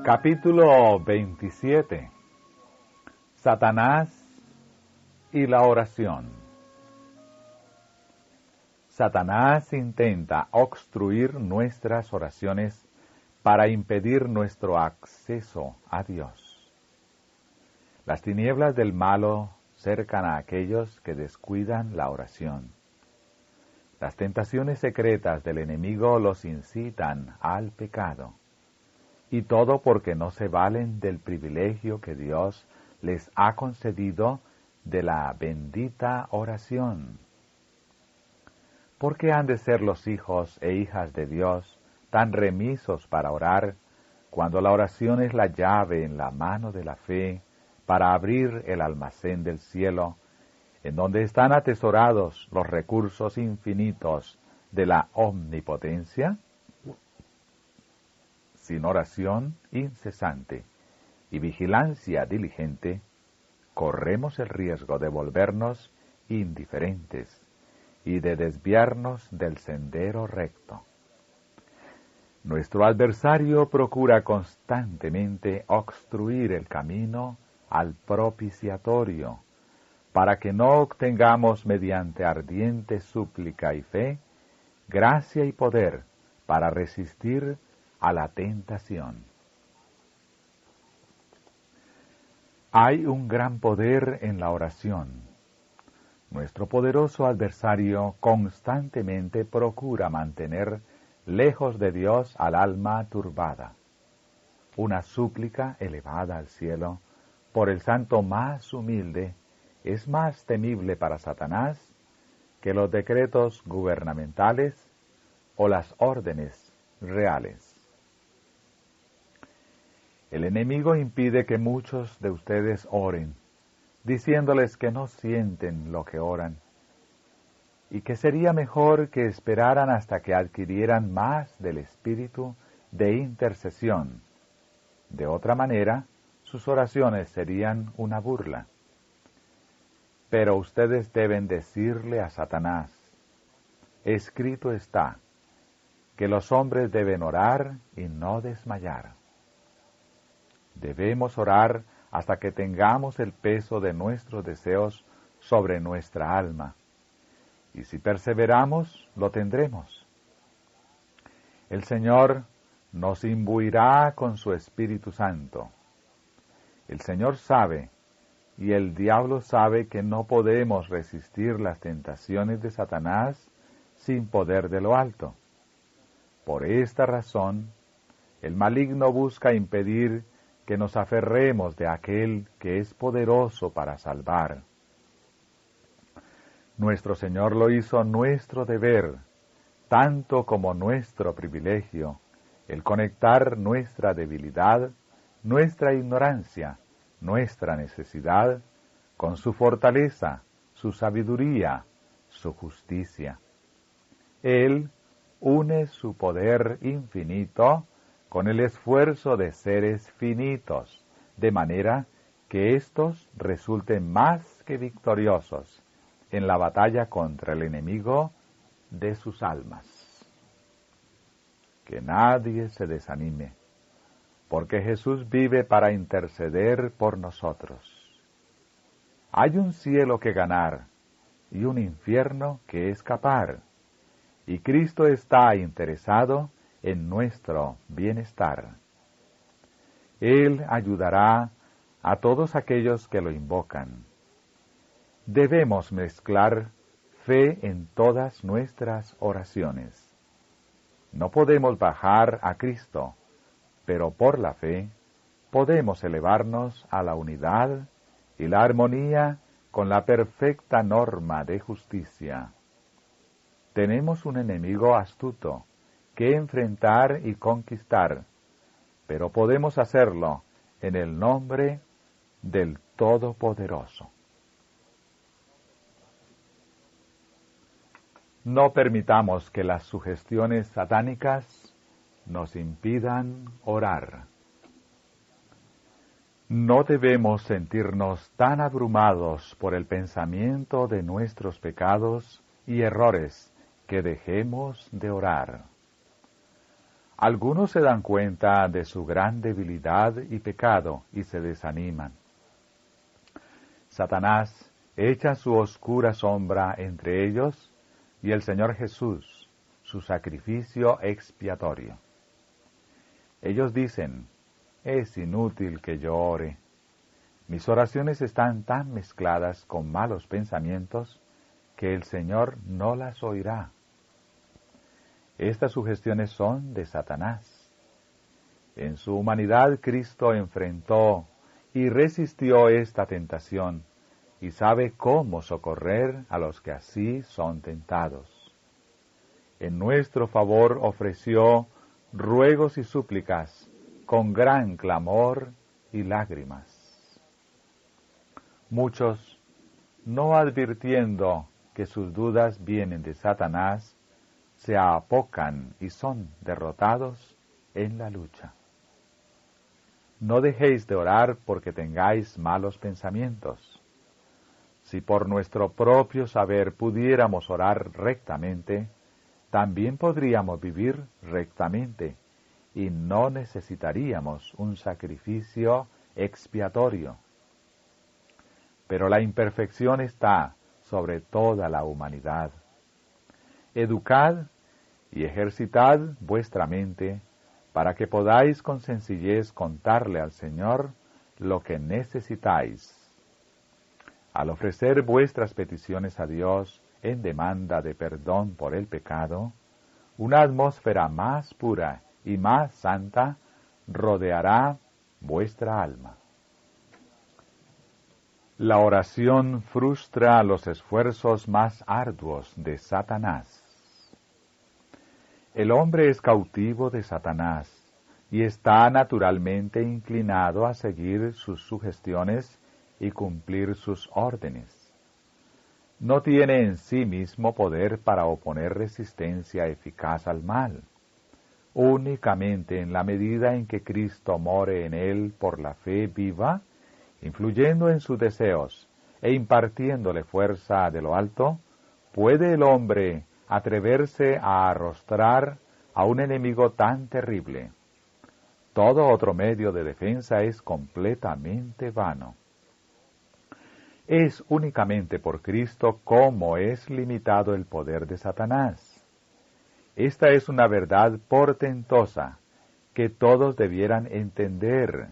Capítulo 27. Satanás y la oración. Satanás intenta obstruir nuestras oraciones para impedir nuestro acceso a Dios. Las tinieblas del malo cercan a aquellos que descuidan la oración. Las tentaciones secretas del enemigo los incitan al pecado. Y todo porque no se valen del privilegio que Dios les ha concedido de la bendita oración. ¿Por qué han de ser los hijos e hijas de Dios tan remisos para orar, cuando la oración es la llave en la mano de la fe para abrir el almacén del cielo, en donde están atesorados los recursos infinitos de la omnipotencia? Sin oración incesante y vigilancia diligente, corremos el riesgo de volvernos indiferentes y de desviarnos del sendero recto. Nuestro adversario procura constantemente obstruir el camino al propiciatorio, para que no obtengamos mediante ardiente súplica y fe, gracia y poder para resistir a la tentación. Hay un gran poder en la oración. Nuestro poderoso adversario constantemente procura mantener lejos de Dios al alma turbada. Una súplica elevada al cielo por el santo más humilde es más temible para Satanás que los decretos gubernamentales o las órdenes reales. El enemigo impide que muchos de ustedes oren, diciéndoles que no sienten lo que oran, y que sería mejor que esperaran hasta que adquirieran más del espíritu de intercesión. De otra manera, sus oraciones serían una burla. Pero ustedes deben decirle a Satanás: escrito está, que los hombres deben orar y no desmayar. Debemos orar hasta que tengamos el peso de nuestros deseos sobre nuestra alma, y si perseveramos, lo tendremos. El Señor nos imbuirá con su Espíritu Santo. El Señor sabe, y el diablo sabe, que no podemos resistir las tentaciones de Satanás sin poder de lo alto. Por esta razón, el maligno busca impedir que nos aferremos de aquel que es poderoso para salvar. Nuestro Señor lo hizo nuestro deber, tanto como nuestro privilegio, el conectar nuestra debilidad, nuestra ignorancia, nuestra necesidad, con su fortaleza, su sabiduría, su justicia. Él une su poder infinito con el esfuerzo de seres finitos, de manera que éstos resulten más que victoriosos en la batalla contra el enemigo de sus almas. Que nadie se desanime, porque Jesús vive para interceder por nosotros. Hay un cielo que ganar y un infierno que escapar, y Cristo está interesado en nuestro bienestar. Él ayudará a todos aquellos que lo invocan. Debemos mezclar fe en todas nuestras oraciones. No podemos bajar a Cristo, pero por la fe podemos elevarnos a la unidad y la armonía con la perfecta norma de justicia. Tenemos un enemigo astuto que enfrentar y conquistar, pero podemos hacerlo en el nombre del Todopoderoso. No permitamos que las sugestiones satánicas nos impidan orar. No debemos sentirnos tan abrumados por el pensamiento de nuestros pecados y errores que dejemos de orar. Algunos se dan cuenta de su gran debilidad y pecado y se desaniman. Satanás echa su oscura sombra entre ellos y el Señor Jesús, su sacrificio expiatorio. Ellos dicen, es inútil que yo ore. Mis oraciones están tan mezcladas con malos pensamientos que el Señor no las oirá. Estas sugestiones son de Satanás. En su humanidad Cristo enfrentó y resistió esta tentación y sabe cómo socorrer a los que así son tentados. En nuestro favor ofreció ruegos y súplicas con gran clamor y lágrimas. Muchos, no advirtiendo que sus dudas vienen de Satanás, se apocan y son derrotados en la lucha. No dejéis de orar porque tengáis malos pensamientos. Si por nuestro propio saber pudiéramos orar rectamente, también podríamos vivir rectamente y no necesitaríamos un sacrificio expiatorio. Pero la imperfección está sobre toda la humanidad. Educad y ejercitad vuestra mente para que podáis con sencillez contarle al Señor lo que necesitáis. Al ofrecer vuestras peticiones a Dios en demanda de perdón por el pecado, una atmósfera más pura y más santa rodeará vuestra alma. La oración frustra los esfuerzos más arduos de Satanás. El hombre es cautivo de Satanás y está naturalmente inclinado a seguir sus sugestiones y cumplir sus órdenes. No tiene en sí mismo poder para oponer resistencia eficaz al mal. Únicamente en la medida en que Cristo more en él por la fe viva, influyendo en sus deseos e impartiéndole fuerza de lo alto, puede el hombre atreverse a arrostrar a un enemigo tan terrible. Todo otro medio de defensa es completamente vano. Es únicamente por Cristo como es limitado el poder de Satanás. Esta es una verdad portentosa que todos debieran entender.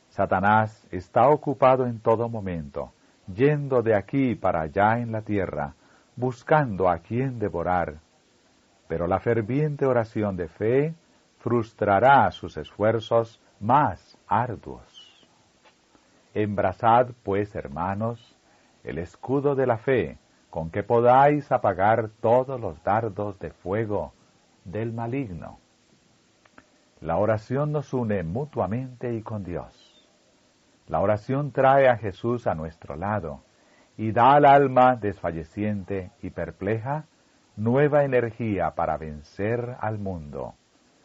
Satanás está ocupado en todo momento, yendo de aquí para allá en la tierra, buscando a quien devorar, pero la ferviente oración de fe frustrará sus esfuerzos más arduos. Embrazad, pues, hermanos, el escudo de la fe, con que podáis apagar todos los dardos de fuego del maligno. La oración nos une mutuamente y con Dios. La oración trae a Jesús a nuestro lado y da al alma desfalleciente y perpleja nueva energía para vencer al mundo,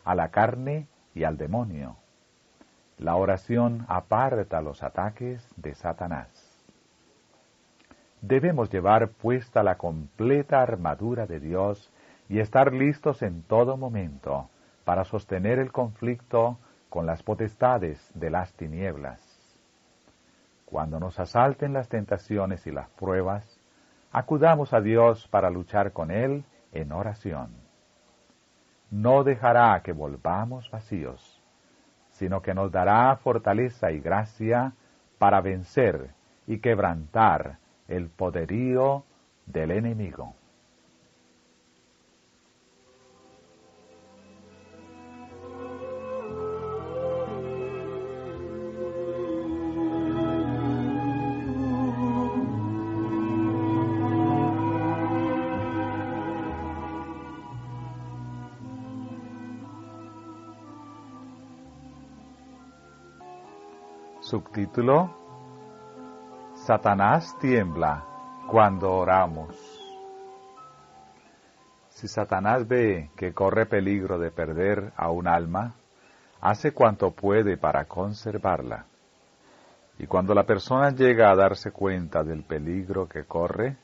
a la carne y al demonio. La oración aparta los ataques de Satanás. Debemos llevar puesta la completa armadura de Dios y estar listos en todo momento para sostener el conflicto con las potestades de las tinieblas. Cuando nos asalten las tentaciones y las pruebas, acudamos a Dios para luchar con Él en oración. No dejará que volvamos vacíos, sino que nos dará fortaleza y gracia para vencer y quebrantar el poderío del enemigo. Subtítulo: Satanás tiembla cuando oramos. Si Satanás ve que corre peligro de perder a un alma, hace cuanto puede para conservarla. Y cuando la persona llega a darse cuenta del peligro que corre,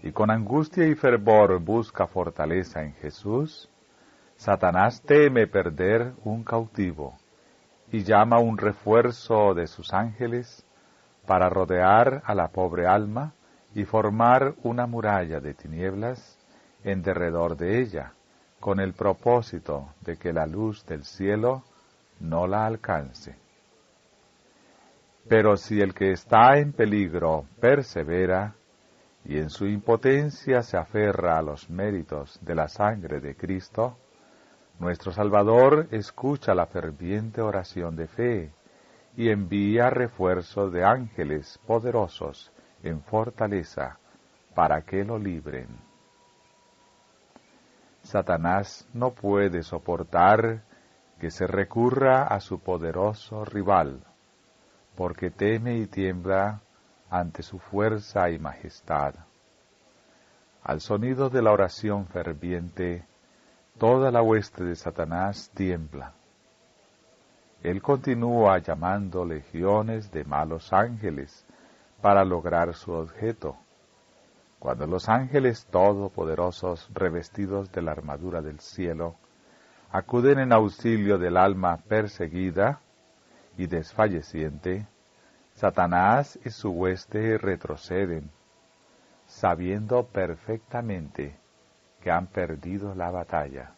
y con angustia y fervor busca fortaleza en Jesús, Satanás teme perder un cautivo y llama un refuerzo de sus ángeles para rodear a la pobre alma y formar una muralla de tinieblas en derredor de ella, con el propósito de que la luz del cielo no la alcance. Pero si el que está en peligro persevera y en su impotencia se aferra a los méritos de la sangre de Cristo, nuestro Salvador escucha la ferviente oración de fe y envía refuerzos de ángeles poderosos en fortaleza para que lo libren. Satanás no puede soportar que se recurra a su poderoso rival, porque teme y tiembla ante su fuerza y majestad. Al sonido de la oración ferviente, toda la hueste de Satanás tiembla. Él continúa llamando legiones de malos ángeles para lograr su objeto. Cuando los ángeles todopoderosos, revestidos de la armadura del cielo, acuden en auxilio del alma perseguida y desfalleciente, Satanás y su hueste retroceden, sabiendo perfectamente que han perdido la batalla.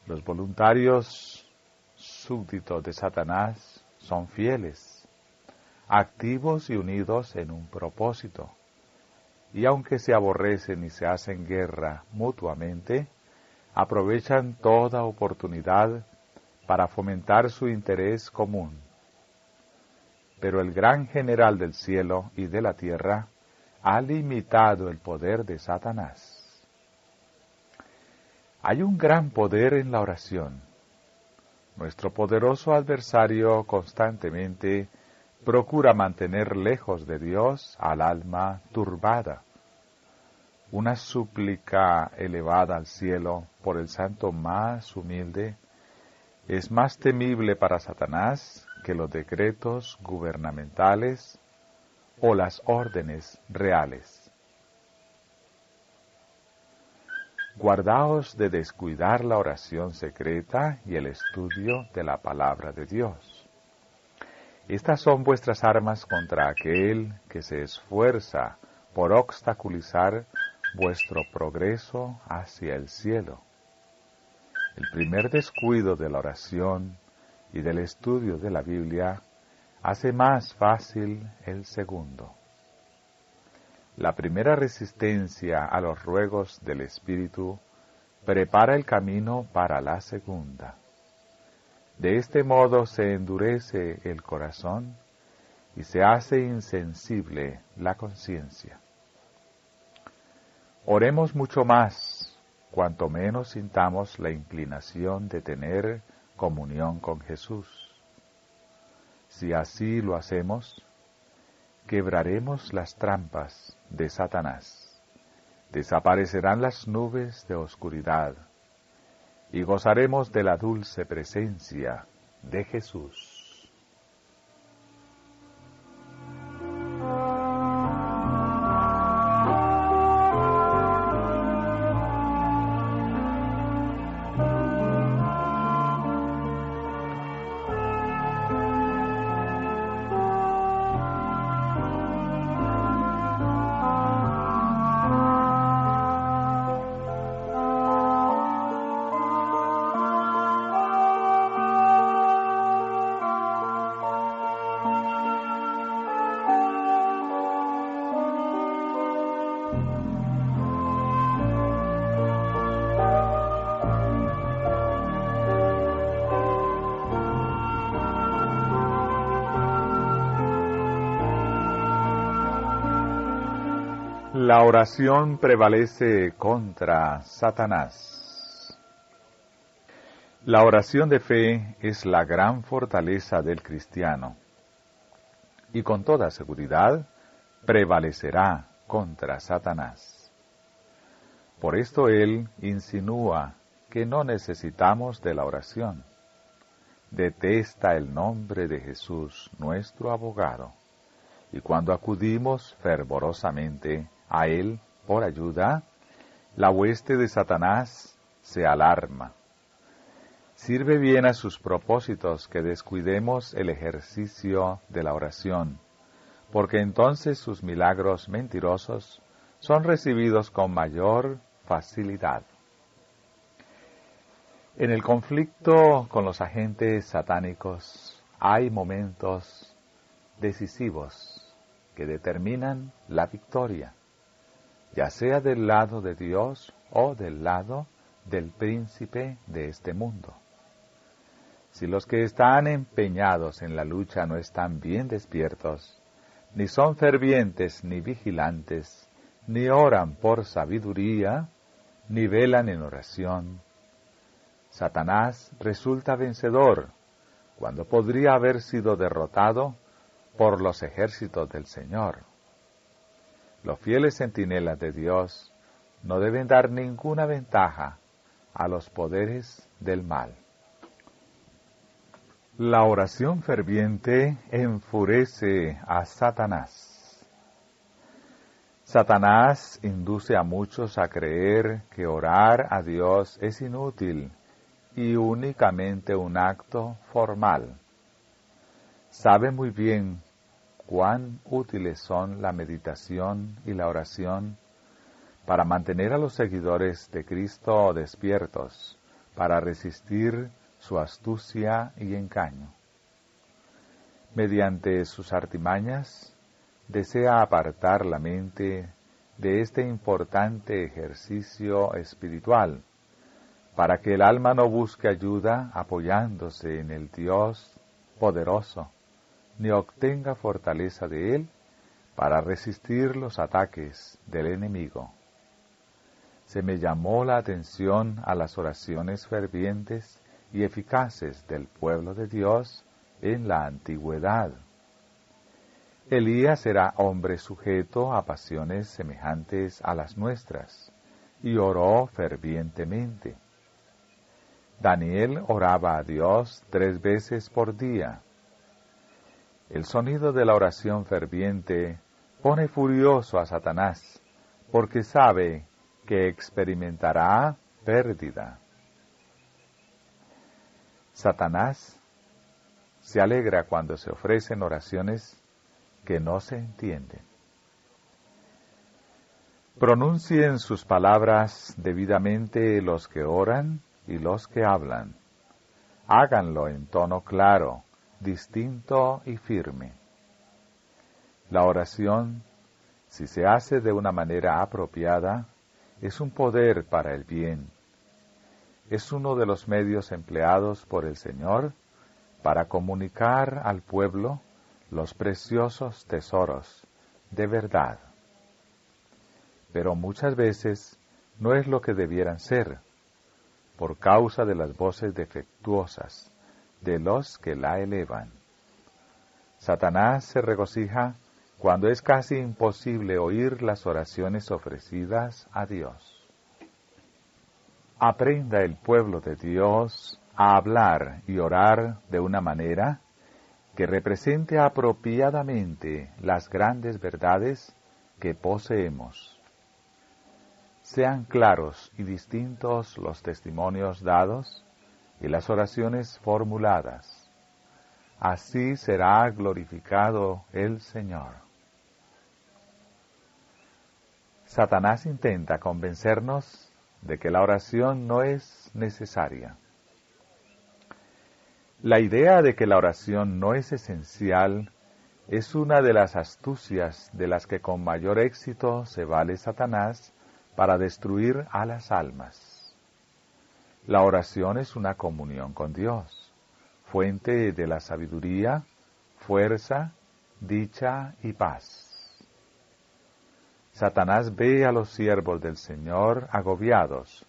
Los voluntarios súbditos de Satanás son fieles, activos y unidos en un propósito, y aunque se aborrecen y se hacen guerra mutuamente, aprovechan toda oportunidad para fomentar su interés común. Pero el gran general del cielo y de la tierra ha limitado el poder de Satanás. Hay un gran poder en la oración. Nuestro poderoso adversario constantemente procura mantener lejos de Dios al alma turbada. Una súplica elevada al cielo por el santo más humilde es más temible para Satanás que los decretos gubernamentales o las órdenes reales. Guardaos de descuidar la oración secreta y el estudio de la palabra de Dios. Estas son vuestras armas contra aquel que se esfuerza por obstaculizar vuestro progreso hacia el cielo. El primer descuido de la oración y del estudio de la Biblia hace más fácil el segundo. La primera resistencia a los ruegos del Espíritu prepara el camino para la segunda. De este modo se endurece el corazón y se hace insensible la conciencia. Oremos mucho más, cuanto menos sintamos la inclinación de tener comunión con Jesús. Si así lo hacemos, quebraremos las trampas de Satanás, desaparecerán las nubes de oscuridad, y gozaremos de la dulce presencia de Jesús. La oración prevalece contra Satanás. La oración de fe es la gran fortaleza del cristiano y con toda seguridad prevalecerá contra Satanás. Por esto él insinúa que no necesitamos de la oración. Detesta el nombre de Jesús, nuestro abogado, y cuando acudimos fervorosamente a él por ayuda, la hueste de Satanás se alarma. Sirve bien a sus propósitos que descuidemos el ejercicio de la oración, porque entonces sus milagros mentirosos son recibidos con mayor facilidad. En el conflicto con los agentes satánicos hay momentos decisivos que determinan la victoria, ya sea del lado de Dios o del lado del príncipe de este mundo. Si los que están empeñados en la lucha no están bien despiertos, ni son fervientes ni vigilantes, ni oran por sabiduría, ni velan en oración, Satanás resulta vencedor cuando podría haber sido derrotado por los ejércitos del Señor. Los fieles centinelas de Dios no deben dar ninguna ventaja a los poderes del mal. La oración ferviente enfurece a Satanás. Satanás induce a muchos a creer que orar a Dios es inútil y únicamente un acto formal. Sabe muy bien cuán útiles son la meditación y la oración para mantener a los seguidores de Cristo despiertos, para resistir su astucia y engaño. Mediante sus artimañas, desea apartar la mente de este importante ejercicio espiritual, para que el alma no busque ayuda apoyándose en el Dios poderoso, ni obtenga fortaleza de Él para resistir los ataques del enemigo. Se me llamó la atención a las oraciones fervientes y eficaces del pueblo de Dios en la antigüedad. Elías era hombre sujeto a pasiones semejantes a las nuestras, y oró fervientemente. Daniel oraba a Dios 3 veces por día. El sonido de la oración ferviente pone furioso a Satanás, porque sabe que experimentará pérdida. Satanás se alegra cuando se ofrecen oraciones que no se entienden. Pronuncien sus palabras debidamente los que oran y los que hablan. Háganlo en tono claro, distinto y firme. La oración, si se hace de una manera apropiada, es un poder para el bien. Es uno de los medios empleados por el Señor para comunicar al pueblo los preciosos tesoros de verdad. Pero muchas veces no es lo que debieran ser, por causa de las voces defectuosas de los que la elevan. Satanás se regocija cuando es casi imposible oír las oraciones ofrecidas a Dios. Aprenda el pueblo de Dios a hablar y orar de una manera que represente apropiadamente las grandes verdades que poseemos. Sean claros y distintos los testimonios dados y las oraciones formuladas. Así será glorificado el Señor. Satanás intenta convencernos de que la oración no es necesaria. La idea de que la oración no es esencial es una de las astucias de las que con mayor éxito se vale Satanás para destruir a las almas. La oración es una comunión con Dios, fuente de la sabiduría, fuerza, dicha y paz. Satanás ve a los siervos del Señor agobiados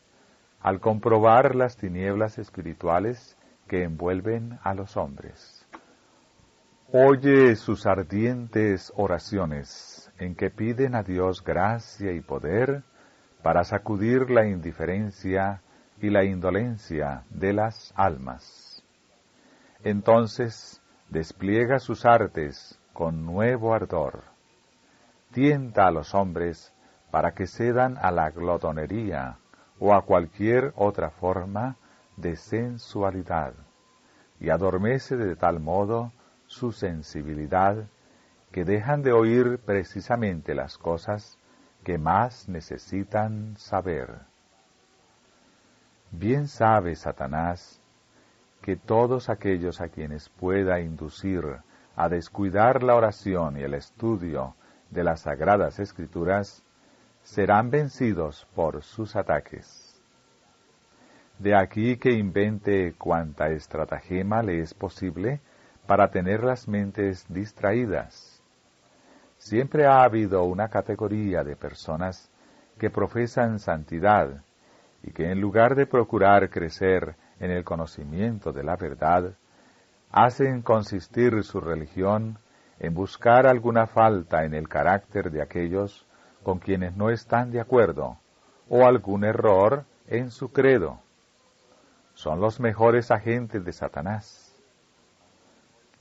al comprobar las tinieblas espirituales que envuelven a los hombres. Oye sus ardientes oraciones en que piden a Dios gracia y poder para sacudir la indiferencia y la indolencia de las almas. Entonces despliega sus artes con nuevo ardor. Tienta a los hombres para que cedan a la glotonería o a cualquier otra forma de sensualidad, y adormece de tal modo su sensibilidad que dejan de oír precisamente las cosas que más necesitan saber. Bien sabe Satanás que todos aquellos a quienes pueda inducir a descuidar la oración y el estudio de las Sagradas Escrituras serán vencidos por sus ataques. De aquí que invente cuanta estratagema le es posible para tener las mentes distraídas. Siempre ha habido una categoría de personas que profesan santidad y que en lugar de procurar crecer en el conocimiento de la verdad, hacen consistir su religión en buscar alguna falta en el carácter de aquellos con quienes no están de acuerdo, o algún error en su credo. Son los mejores agentes de Satanás.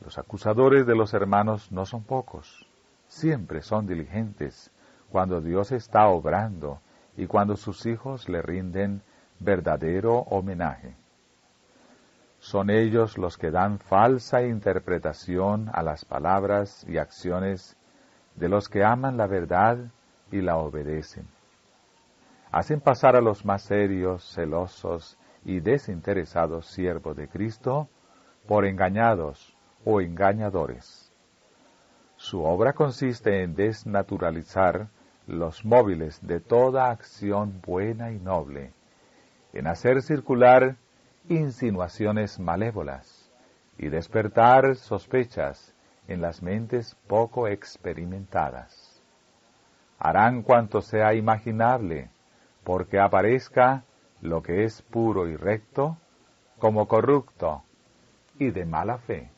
Los acusadores de los hermanos no son pocos, siempre son diligentes cuando Dios está obrando y cuando sus hijos le rinden verdadero homenaje. Son ellos los que dan falsa interpretación a las palabras y acciones de los que aman la verdad y la obedecen. Hacen pasar a los más serios, celosos y desinteresados siervos de Cristo por engañados o engañadores. Su obra consiste en desnaturalizar los móviles de toda acción buena y noble, en hacer circular insinuaciones malévolas y despertar sospechas en las mentes poco experimentadas. Harán cuanto sea imaginable, porque aparezca lo que es puro y recto como corrupto y de mala fe.